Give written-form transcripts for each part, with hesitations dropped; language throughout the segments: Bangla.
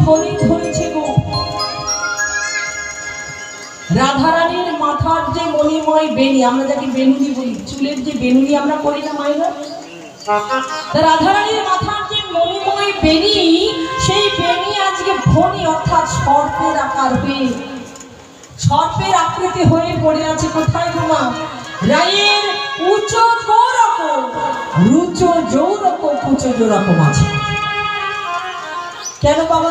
ফণি ধরেছে গো। রাধারানীর মাথার যে মণিময় বেনি, আমরা যাকে বেনুনি বলি, চুলের যে বেনুনি আমরা করি না মায়েরা, রাধারানীর মাথার যে মণিময় বেনি, সেই বেনি আজকে ফণি অর্থাৎ সর্পের আকার হয়ে, সর্পের আকৃতি হয়ে পড়ে আছে কোথায় গোমা? রায়ের উচ্চ গৌরক রুচ জৌরক কুচ জোরক আছে। কেন বাবা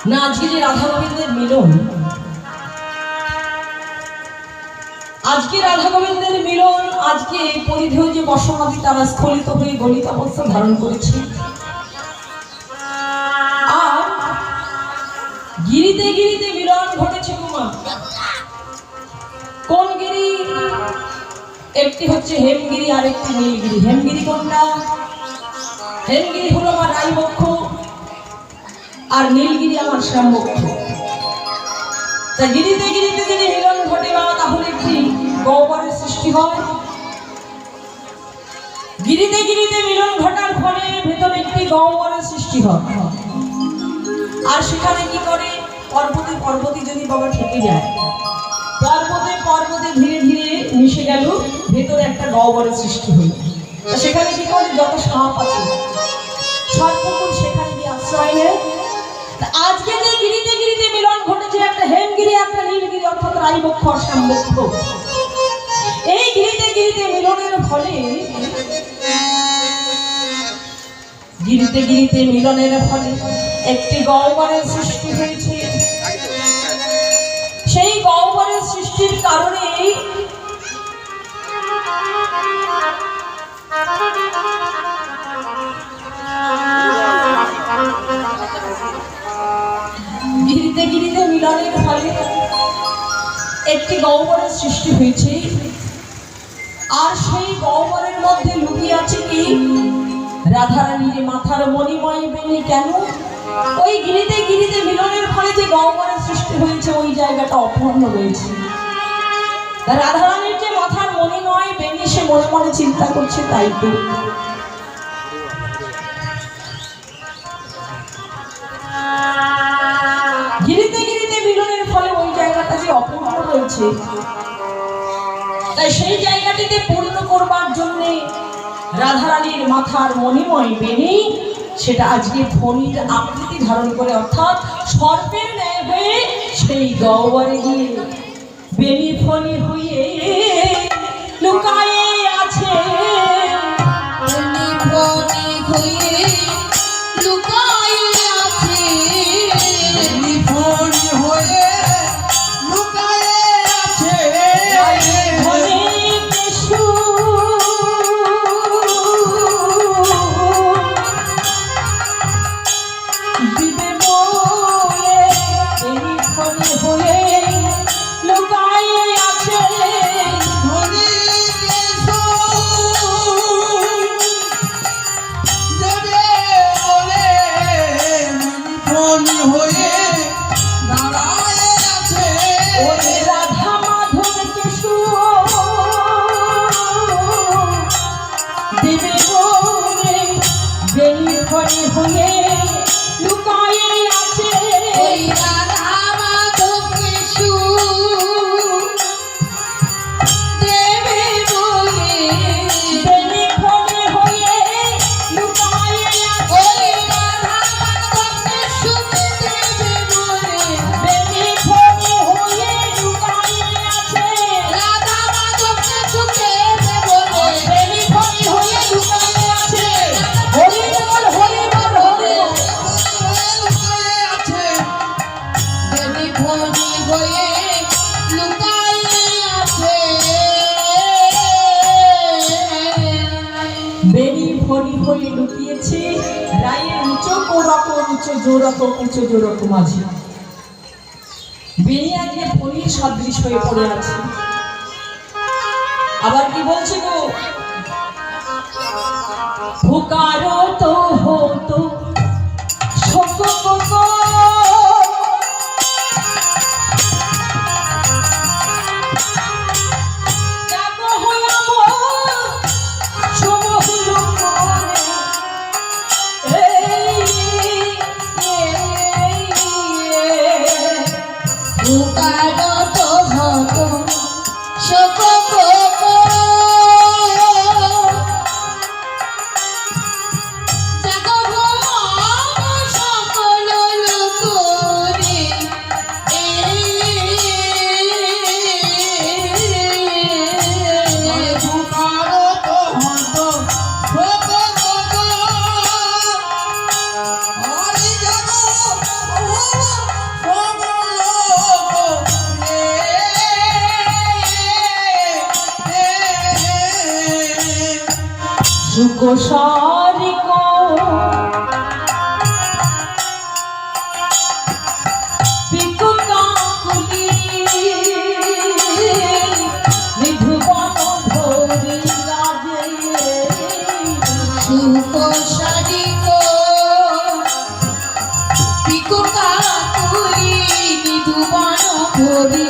না? আজকে যে রাধা গোবিন্দের মিলন, আজকে রাধা গোবিন্দের মিলন, আজকে পরিধেয় যে বসমাদি তারা স্খলিত হয়ে গলিত অবস্থা ধারণ করেছে। আর গিরিতে গিরিতে মিলন ঘটেছে কুমা। কোন গিরি? একটি হচ্ছে হেমগিরি আর একটি নীলগিরি। হেমগিরি কোনটা? হেমগিরি হলো আমার রায়বক্ষ আর নীলগিরি আমার শ্যামবক্ষ। তা গিরিতে গিরিতে যদি মিলন ঘটে বাবা, তাহলে একটি গহ্বরের সৃষ্টি হয়। গিরিতে গিরিতে মিলন ঘটার ফলে ভেতরে একটি গহ্বরের সৃষ্টি হয়। আর সেখানে কি করে? পর্বতে পর্বতে যদি বাবা ঠেকে যায়, পর্বতে পর্বতে ধীরে ধীরে মিশে গেল, ভেতরে একটা গহ্বরের সৃষ্টি হল। সেখানে কি করে? যত সাপ আছে সর্বকুল সেখানে গিয়ে আশ্রয় নেয়। আজকে যে গিরিতে গিরিতে মিলন ঘটেছে, একটা হেমগিরি একটা নীলগিরি অর্থাৎ রায়বক্ষ আর শ্যামবক্ষ, এই গিরিতে গিরিতে মিলনের ফলে, গিরিতে গিরিতে মিলনের ফলে একটি গহ্বরের সৃষ্টি হয়েছে। সেই গহ্বরের সৃষ্টির কারণে গিরিতে গিরিতে মিলনের ফলে একটি গহ্বরের সৃষ্টি হয়েছে। আর সেই গহ্বরের মধ্যে লুকিয়ে আছে কি? রাধারানীর মাথার মণিময় বেনি। কেন? ওই গিরিতে গিরিতে মিলনের ফলে যে গহ্বরের সৃষ্টি হয়েছে, ওই জায়গাটা অপূর্ণ রয়েছে। রাধারানীর যে মাথার মণিময় বেনি, সে মনে মনে চিন্তা করছে, তাই তো গিরিতে গিরিতে মিলনের ফলে ওই জায়গাটা যে অপূর্ণ রয়েছে, তাই সেই জায়গাটিতে পূর্ণ করবার জন্য রাধারানীর মাথার মণিময় বেনি, সেটা আজকে ফণির আকৃতি ধারণ করে, অর্থাৎ সর্পের ন্যায় হয়ে সেই গহ্বরে গিয়ে বেনি ফণি হয়ে লুকায়ে আছে। মাঝে বেনি আজকে ফণির সদৃশ হয়ে পড়ে আছে। আবার কি বলছে গো? পুকারো তো হতো শোক এই পুকারত হত শোক সুকোশারিক পিকুকাকুলি নিধুবন ভরি রাজে সুকোশারিক পিকুকাকুলি নিধুবন ভরি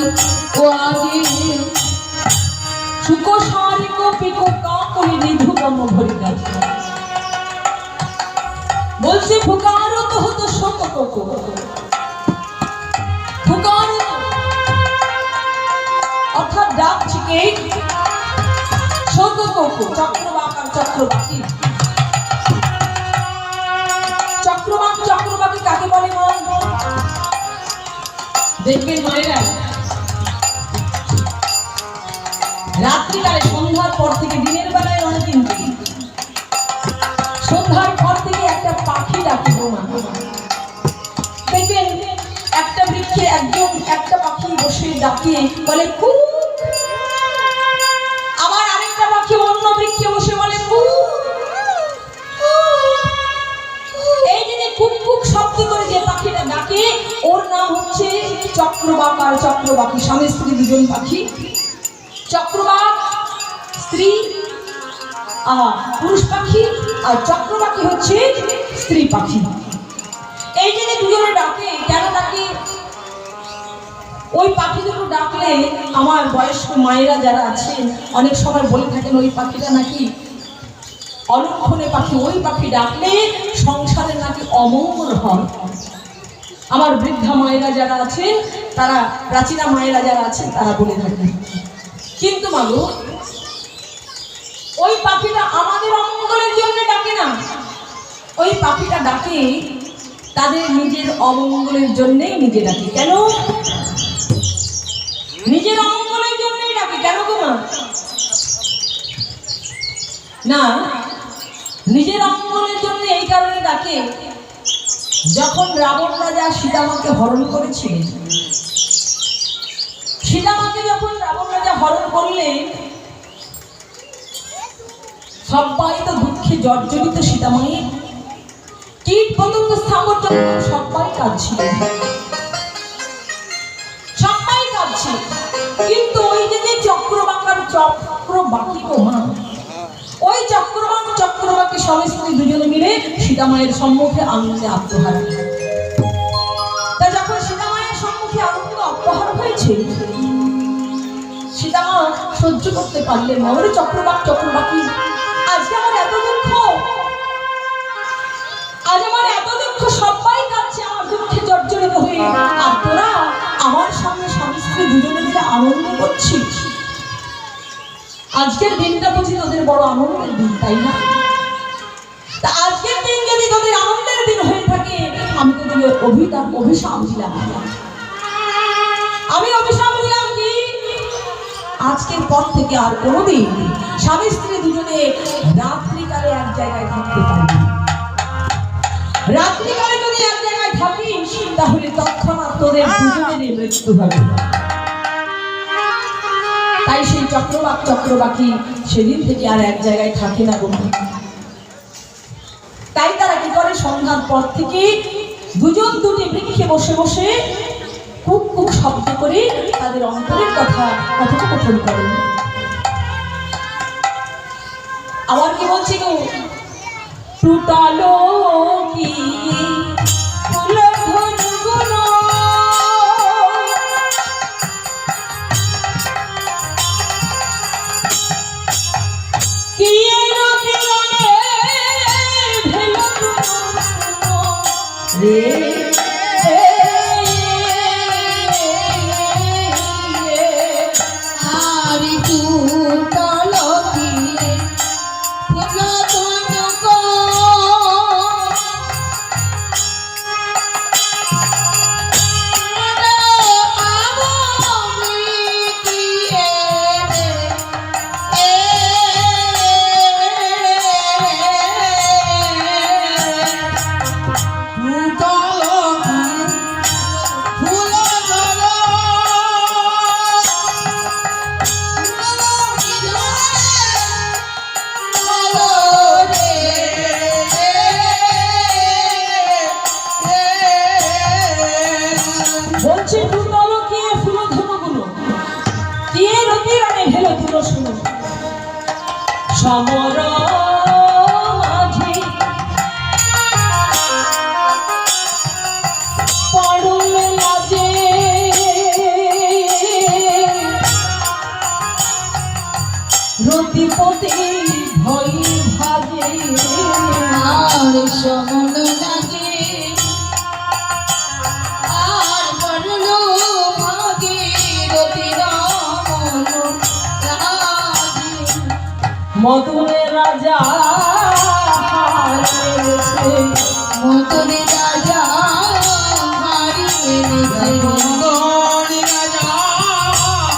রাজে সুকোশারিক পিকুকাকুলি নিধুবন ভরি রাজে বলছে ফুকারত হতো শোক ফুকারত অর্থাৎ ডাকছে কে শোক চক্রবাক আর চক্রবাকি চক্রবাকি কাকে বলে মা দেখবেন মায়েরা রাত্রিকালে সন্ধ্যার পর থেকে দিনের বেলায় অনেক কিন্তু সন্ধ্যার পর থেকে একটা পাখি ডাকে মা দেখবেন একটা বৃক্ষে একটা পাখি বসে ডাকে বলে কু আবার আরেকটা পাখি অন্য বৃক্ষে বসে বলে কু এই যে কুক কুক শব্দ করে যে পাখিটা ডাকে ওর নাম হচ্ছে চক্রবাক আর চক্রবাকি স্বামী স্ত্রী দুজন পাখি চক্রবাক স্ত্রী পুরুষ পাখি আর চক্রবাকি হচ্ছে স্ত্রী পাখি এই যে দুজনে ডাকে কেন ডাকে ওই পাখি দুটো ডাকলে আমার বয়স্ক মায়েরা যারা আছেন অনেক সময় বলে থাকেন ওই পাখিটা নাকি অলক্ষণে পাখি ওই পাখি ডাকলে সংসারে নাকি অমঙ্গল হয় আমার বৃদ্ধা মায়েরা যারা আছেন তারা প্রাচীনা মায়েরা যারা আছেন তারা বলে থাকেন কিন্তু মাগো ওই পাখিটা আমাদের অমঙ্গলের জন্য ডাকে না ওই পাখিটা ডাকে তাদের নিজের অমঙ্গলের জন্যই নিজে ডাকে কেন নিজের অমঙ্গলের জন্যই ডাকে কেন গো না নিজের অমঙ্গলের জন্য এই কারণে ডাকে যখন রাবণ রাজা সীতামাকে হরণ করেছিলেন সীতামাকে যখন রাবণ রাজা হরণ করলেন সবাই তো দুঃখে জর্জরিত সীতামায়ের কীট পতঙ্গ স্থাবর সবাই কাঁদছিলেন সবাই কাঁদছে কিন্তু ওই যে চক্রবাকার চক্রবাকি মা ওই চক্রবাকি স্বামী স্ত্রী দুজনে মিলে সীতামায়ের সম্মুখে আনন্দে আত্মহার তা যখন সীতামায়ের সম্মুখে আনন্দ আত্মহার হয়েছে সীতামা সহ্য করতে পারলেন না ওরে চক্রবাকি আজকে আমার এত দুঃখ আজ আমার এত দুঃখ সবাই কাঁদছে আমার দুঃখে জর্জরিত হয়ে আর তোরা আমার সামনে স্বামী স্ত্রী দুজনে মিলে আনন্দ করছিস আজকের দিনটা বুঝি তোদের বড় আনন্দের দিন তাই না তা আজকের দিন যদি তোদের আনন্দের দিন হয়ে থাকে আমি তোদের অভিশাপ দিলাম আমি অভিশাপ দিলাম কি আজকের পর থেকে আর কোনোদিন স্বামী স্ত্রী দুজনে রাত্রিকালে এক জায়গায় থাকতে পারবে রাত্রিকালে যদি এক জায়গায় থাকিস তাহলে তৎক্ষণাৎ তোদের দুজনের মৃত্যু হবে তাই সেই চক্রবাকি সেদিন থেকে আর এক জায়গায় থাকে না গো তাই তারা কি করে সন্ধ্যার পর থেকে দুজন দুটি বৃক্ষে বসে বসে কুক কুক শব্দ করে তাদের অন্তরের কথা কথোপকথন করেন আবার কি বলছি গো টুটালো কি রে সমর মাঝে পড়ল লাজে রতিপতি ভয় ভাজে আর সমন লাগে আর পড়ল ভাগে রতি রামন রাজে মধুরে রাজা হারিয়েছে মতরে রাজা হারি এনেছে মতরে রাজা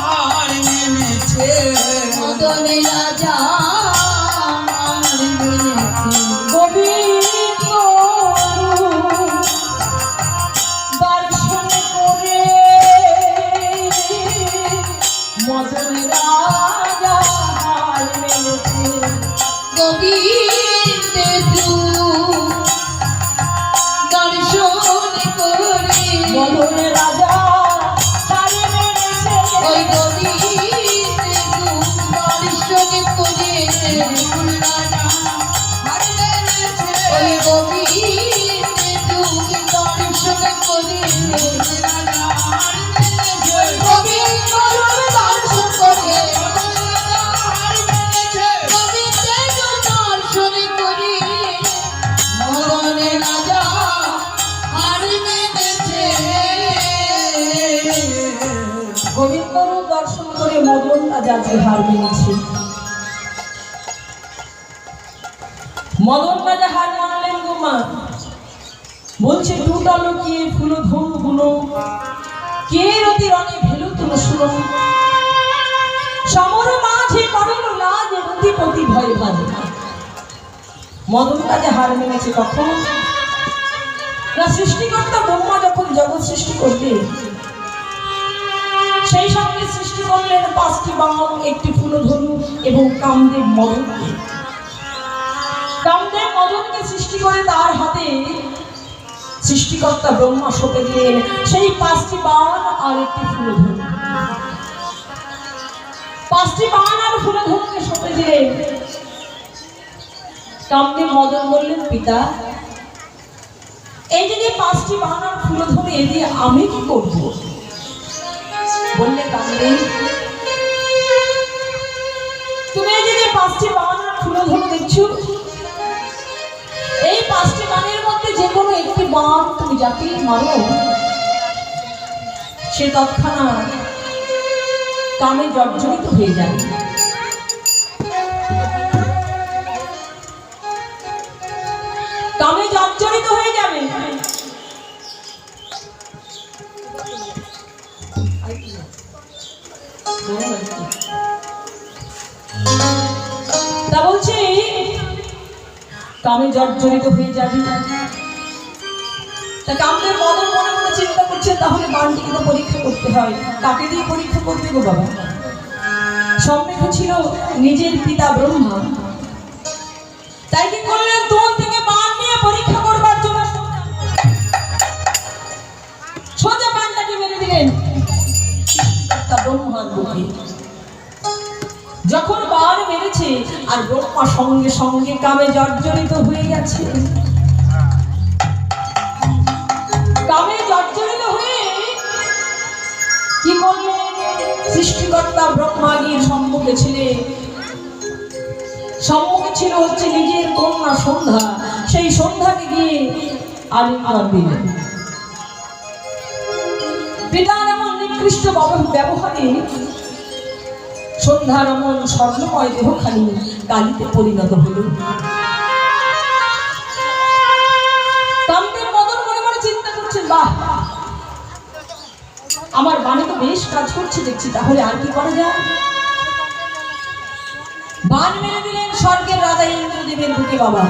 হারি এনেছে গোবিন্দ দর্শন করে মদন রাজা হার মেনেছে গোবিন্দে দর্শন করে মদন রাজা হার মেনেছে ওই গোবিন্দে দর্শন করে ওই গোবিন্দে দর্শন করে গোবিন্দ দর্শন করে গোবিন্দে দর্শন করে মদনে রাজা হার মেনেছে গোবিন্দর দর্শন করে মদন রাজা যে হার মেনেছে মদন রাজা হার মানলেন গো মা বলছে টুটালো কে ফুল ধনু গুলো কে রতি রণে ভেলু তুলো শুনো সমর মাঝে পড়ল লাজ রতিপতি ভয় ভাজে মদন রাজা হার মেনেছে কখন না সৃষ্টিকর্তা ব্রহ্মা যখন জগৎ সৃষ্টি করবে সেই সঙ্গে সৃষ্টি করলেন 5টি বাহন একটি ফুলধনু এবং কামদেব মদনকে কামদেব মদনকে সৃষ্টি করে তার হাতে সৃষ্টিকর্তা ব্রহ্মা সঁপে দিলেন সেই 5টি বাহন আর একটি ফুলধনু 5টি বাহন আর ফুলধনুকে সঁপে দিলেন কামদেব মদন বললেন পিতা এই যে 5টি বাহন আর ফুলধনু এ দিয়ে আমি কি করবো বললে কামদেব তুমি এই যে 5টি বাহন আর ফুলধনু দেখছো এই 5টি বাণের মধ্যে যে কোনো একটি বাণ তুমি যাকে মারো সে তৎক্ষণাৎ কামে জর্জরিত হয়ে যাবে কামে জর্জরিত হয়ে যাবে তা বলছি কামে জর্জরিত হয়ে যাবি তা কামদের মদন মনে মনে চিন্তা করছে তাহলে বাণটিকে তো পরীক্ষা করতে হয় কাকে দিয়ে পরীক্ষা করতে গো বাবা সম্মুখ ছিল নিজের পিতা ব্রহ্মা তাই কি করলেন তোর থেকে বাণ নিয়ে পরীক্ষা করবার জন্য সোজা বাণটাকে মেরে দিলেন তা ব্রহ্মার বুকে যখন বাণ মেরেছে আর ব্রহ্মা সঙ্গে সঙ্গে কামে জর্জরিত হয়ে গেছে কামে জর্জরিত হয়ে কি করলেন সৃষ্টিকর্তা ব্রহ্মাগির সম্মুখে ছিল হচ্ছে নিজের কন্যা সন্ধ্যা সেই সন্ধ্যাকে গিয়ে আলিঙ্গন দিলেন পিতার এমন নিকৃষ্ট ব্যবহারে সন্ধ্যার এমন স্বর্ণময় দেহখানি কালিতে পরিণত হল কামদেব মদন মনে মনে চিন্তা করছেন বাহ আমার বাণী তো বেশ কাজ করছে দেখছি তাহলে আর কি করা যায় বাণ মেরে দিলেন স্বর্গের রাজা ইন্দ্রদেবের বুকে বাবা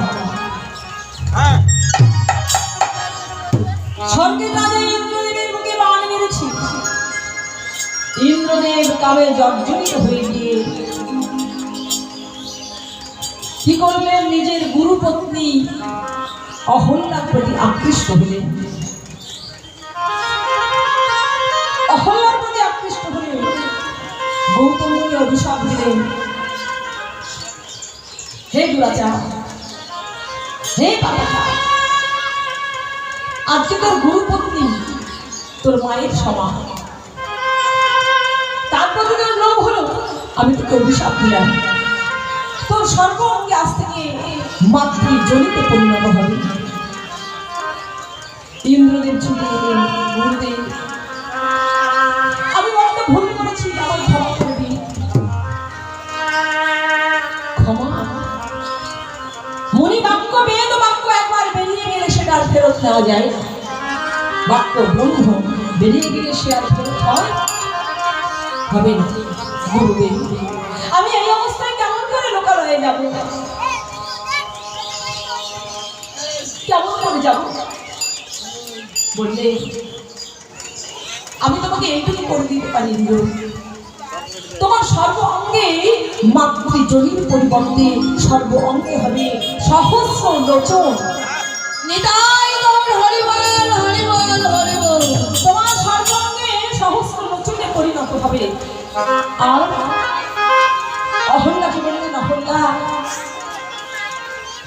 স্বর্গের রাজা ইন্দ্রদেবের বুকে বাণ মেরেছি ইন্দ্রদেব কামে জর্জরিত হয়ে গিয়ে কি করলেন নিজের গুরু পত্নী অহল্যার প্রতি আকৃষ্ট হলেন অহল্যার প্রতি আকৃষ্ট হলেন গৌতম মুনি অভিশাপ দিলেন দুরাচার, হে বাবা, আজকে তোর গুরুপত্নী তোর মায়ের সমান, তারপর তোর লোভ হলো, আমি তোকে অভিশাপ দিলাম, তোর সর্ব অঙ্গে আজ থেকে মাতৃজনিতে পরিণত হবে। ইন্দ্রদেব ছুটে এলেন, গুরুদেব আমি বড্ড ভুল করেছি, আমায় ক্ষমা করে দিন। ক্ষমা? মুনি বাক্য, বেদ বাক্য একবার বেরিয়ে গেলে সেটা আর ফেরত নেওয়া যায় না। বাক্য বন্ধ বেরিয়ে গেলে সে আর ফেরত হয় হবে না। গুরুদেব আমি এই অবস্থায় কেমন করে লোকালয়ে যাব, কেমন করে যাব? বললে আমি তোমাকে এইটুকু করে দিতে পারি, ইন্দ্র, তোমার সর্ব অঙ্গে মাতৃজনির পরিবর্তে সর্ব অঙ্গে হবে সহস্র লোচন। নিতাই গৌর হরি বল, হরি বল, হরি বল। তোমার সর্ব অঙ্গে সহস্র লোচনে পরিণত হবে। আর অহল্যাকে বললেন, অহল্যা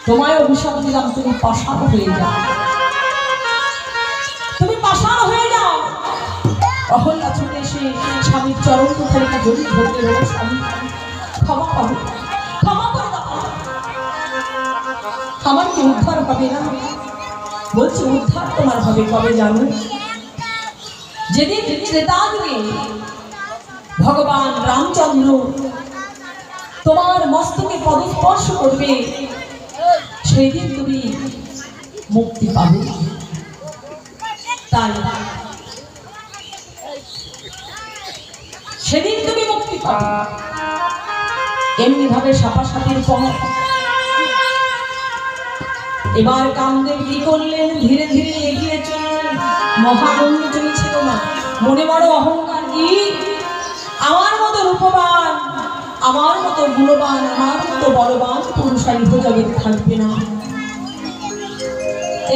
তোমায় অভিশাপ দিলাম, তুমি পাষাণ হয়ে যাও, তুমি পাষাণ হয়ে যাও। অহল্যা ছুটে এসে স্বামীর চরণ দুখানিকে জড়িয়ে ধরতে হলো, স্বামী ক্ষমা পাবো, ক্ষমা করে দাও, আমার কি উদ্ধার হবে না? বলছে উদ্ধার তোমার হবে কবে জানো? যেদিন ত্রেতাযুগে ভগবান রামচন্দ্র তোমার মস্তকে পদস্পর্শ করবে, সেই দিন তুমি মুক্তি পাবে। তাই সেদিন তুমি মুক্তি পাবে। এমনি ভাবে সাপাসাপির পর এবার কামদেব কি করলেন? ধীরে ধীরে এগিয়ে চললেন। মহানন্দ চলেছিল না, মনে বড় অহংকার, কি আমার মতো রূপবান, আমার মতো গুণবান, আমার মতো বলবান পুরুষ আর জগৎ থাকবে না।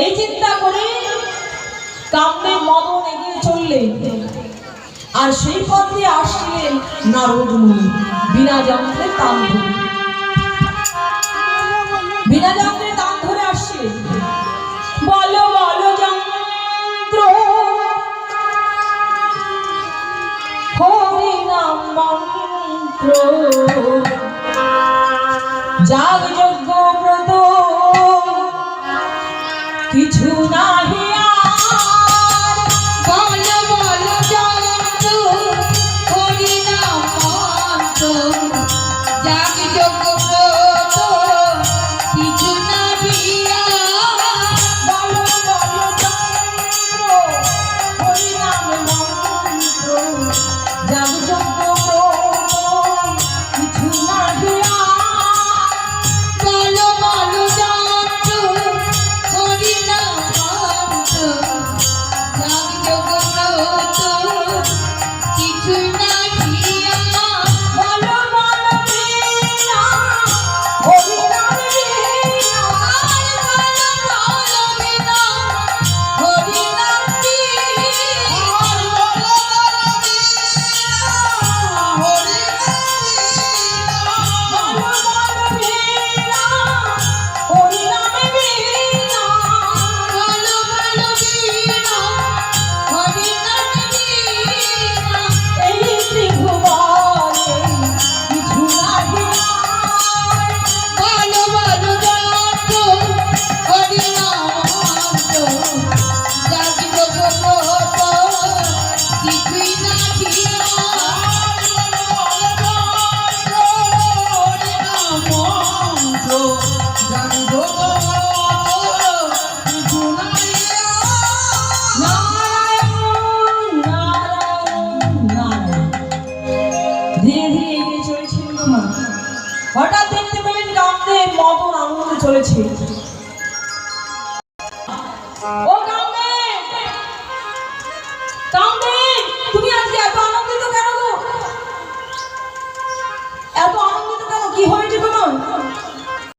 এই চিন্তা করে কামদেব মদন এগিয়ে চললেন। আর সেই পথ দিয়ে আসছিলেন নারদ মুনি, বিনা যন্ত্রে তান ধরে, বিনা যন্ত্রে তান ধরে আসছিলেন। বলো বলো যন্ত্র হরি নাম মন্ত্র, যাগ যজ্ঞ ব্রত কিছু নাহি আর। বলো বলো যন্ত্র হরি নাম মন্ত্র, যাগ যজ্ঞ ব্রত কিছু নাহি আর। বলো বলো যন্ত্র হরি নাম মন্ত্র, যাগ যজ্ঞ ব্রত কিছু নাহি আর। বলো বলো যন্ত্র হরি নাম মন্ত্র, যাগ যজ্ঞ ব্রত কিছু নাহি আর। বলো বলো বীণা হরি নাম বীণা, বলো বীণা হরি নাম বীণা, হরি বলো বলো বীণা হরি নাম বীণা। বলো বলো বীণা হরি নাম বীণা। এই ত্রিভুবনে কিছু নাহি আর। বলো বলো যন্ত্র হরি নাম মন্ত্র, যাগ যজ্ঞ ব্রত কিছুই নাহি নারায়ণ নারায়ণ নারায়ণ। ধীরে ধীরে এগিয়ে চলেছিলেন মা। হঠাৎ দেখতে পেলেন কামদেব মদন আনন্দে চলেছে।